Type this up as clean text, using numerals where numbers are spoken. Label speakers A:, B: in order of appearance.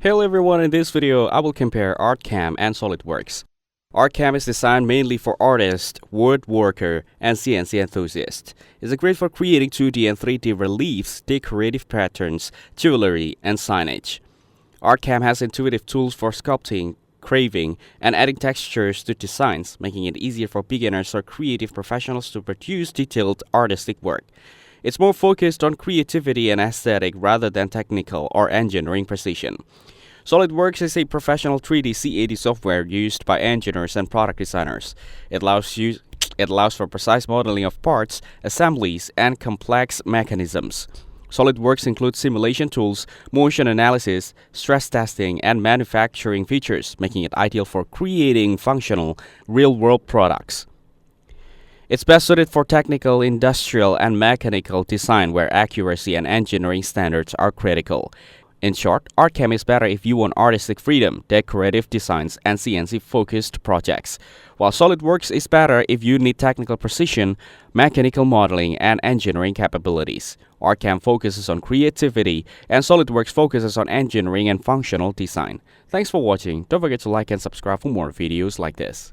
A: Hello everyone, in this video I will compare Artcam and SolidWorks. Artcam is designed mainly for artists, woodworker, and CNC enthusiasts. It's great for creating 2D and 3D reliefs, decorative patterns, jewelry, and signage. Artcam has intuitive tools for sculpting, carving, and adding textures to designs, making it easier for beginners or creative professionals to produce detailed artistic work. It's more focused on creativity and aesthetic rather than technical or engineering precision. SolidWorks is a professional 3D CAD software used by engineers and product designers. It allows for precise modeling of parts, assemblies, and complex mechanisms. SolidWorks includes simulation tools, motion analysis, stress testing, and manufacturing features, making it ideal for creating functional, real-world products. It's best suited for technical, industrial, and mechanical design where accuracy and engineering standards are critical. In short, Artcam is better if you want artistic freedom, decorative designs, and CNC-focused projects, while SolidWorks is better if you need technical precision, mechanical modeling, and engineering capabilities. Artcam focuses on creativity, and SolidWorks focuses on engineering and functional design. Thanks for watching. Don't forget to like and subscribe for more videos like this.